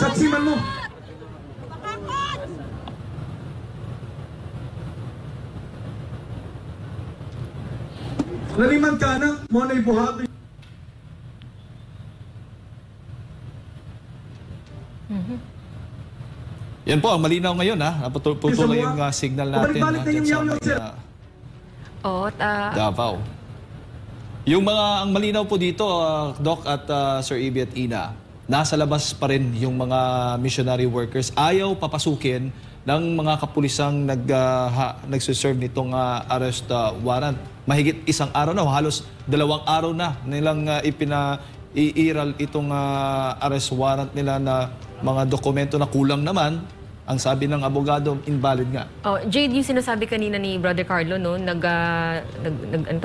Saksiman mo. Naliman ka na, mo na ibuhabi. Yan po, ang malinaw ngayon ha. Patuloy yung signal natin. Balik-balik na yung yaw-yaw, sir. Davao. Yung ang malinaw po dito, Doc at Sir Ibi at Ina, nasa labas pa rin yung mga missionary workers. Ayaw papasukin ng mga kapulisang nagsiserve nitong arrest warrant. Mahigit isang araw na, halos 2 araw na nilang iiral itong arrest warrant nila na mga dokumento na kulang naman. Ang sabi ng abogado, invalid nga. Jade, yung sinasabi kanina ni Brother Carlo, no,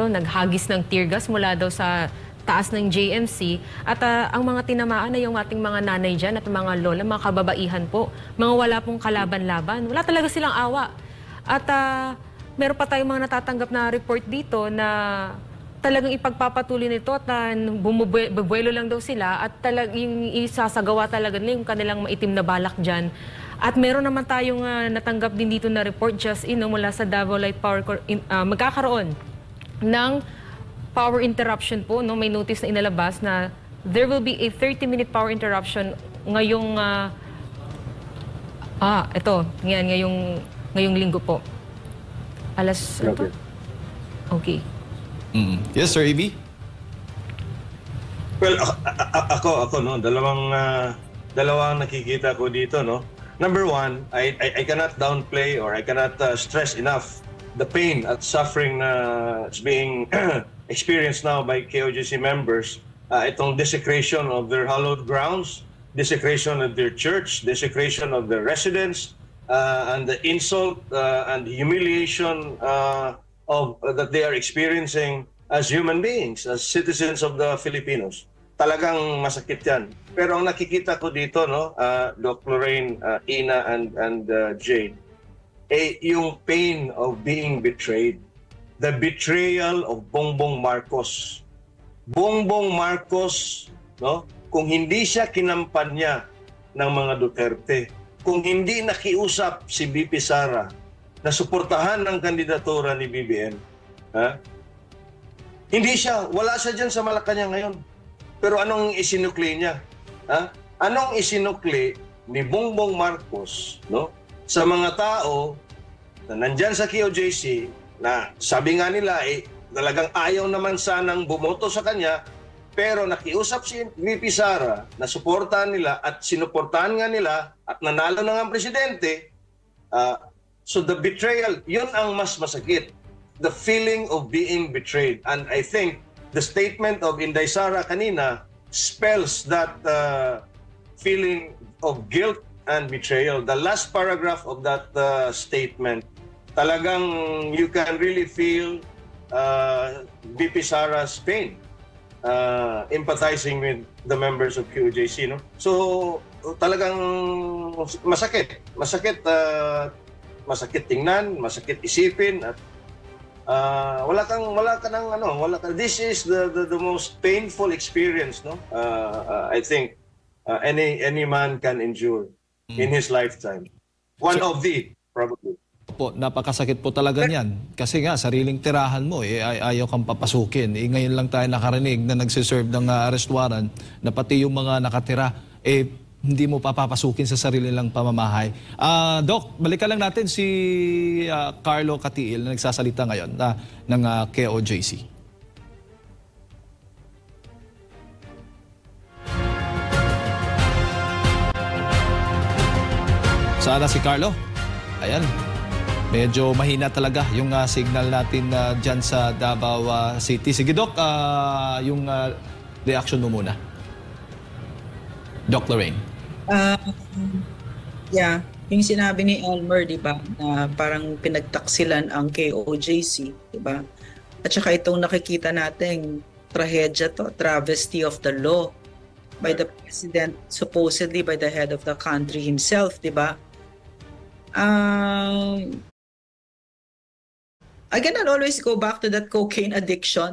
naghagis ng tear gas mula daw sa taas ng JMC. At ang mga tinamaan na yung ating mga nanay dyan at mga lola, mga kababaihan po, mga wala pong kalaban-laban. Wala talaga silang awa. At meron pa tayong mga natatanggap na report dito na talagang ipagpapatuloy nito at bumubuelo lang daw sila at yung isasagawa talaga nila yung kanilang maitim na balak dyan. At meron naman tayong natanggap din dito na report just mula sa Davao Light Power magkakaroon ng power interruption po, no? May notice na inalabas na there will be a 30-minute power interruption ngayong ngayong linggo po. Alas ano? Okay. Yes, Sir Ibi? Well, ako no, dalawang nakikita ko dito, no. Number one, I cannot downplay or I cannot stress enough the pain at suffering that's being experienced now by KOJC members. Itong desecration of their hallowed grounds, desecration of their church, desecration of their residence, and the insult and humiliation that they are experiencing as human beings, as citizens of the Filipinos. Talagang masakit yan. Pero ang nakikita ko dito, no, Doc Lorraine, Ina, and Jade, yung pain of being betrayed. The betrayal of Bongbong Marcos. Bongbong Marcos, no, kung hindi siya kinampanya ng mga Duterte, kung hindi nakiusap si BP Sara na suportahan ang kandidatura ni BBM, wala siya dyan sa Malacanang ngayon. Pero anong isinukli niya? Anong isinukli ni Bongbong Marcos, no, sa mga tao na nandyan sa KOJC na sabi nga nila talagang ayaw naman sanang bumoto sa kanya, pero nakiusap si VP Sara na suportahan nila at sinuportahan nga nila at nanalo na nga ang presidente. So the betrayal, yun ang mas masakit. The feeling of being betrayed. And I think the statement of Inday Sara kanina spells that feeling of guilt and betrayal. The last paragraph of that statement, talagang you can really feel BP Sara's pain, empathizing with the members of QJC. No? So talagang masakit. Masakit tingnan, masakit isipin, at this is the most painful experience, no, I think any man can endure in his lifetime. One of the probably. Po, napakasakit po talaga niyan. Kasi nga, sariling tirahan mo, ayaw kang papasukin. Ngayon lang tayo nakarinig na nagsiserve ng arrest warrant na pati yung mga nakatira, hindi mo papapasukin sa sarili lang pamamahay. Doc, balikan lang natin si Carlo Katiil na nagsasalita ngayon ng KOJC. Sana si Carlo? Ayan. Medyo mahina talaga yung signal natin dyan sa Davao City. Sige, Doc, yung reaction mo muna. Doc Lorraine. Yeah, yung sinabi ni Elmer, di ba, na parang pinagtaksilan ang KOJC, di ba? At saka itong nakikita nating trahedya to, travesty of the law by the president, supposedly by the head of the country himself, di ba? I cannot always go back to that cocaine addiction.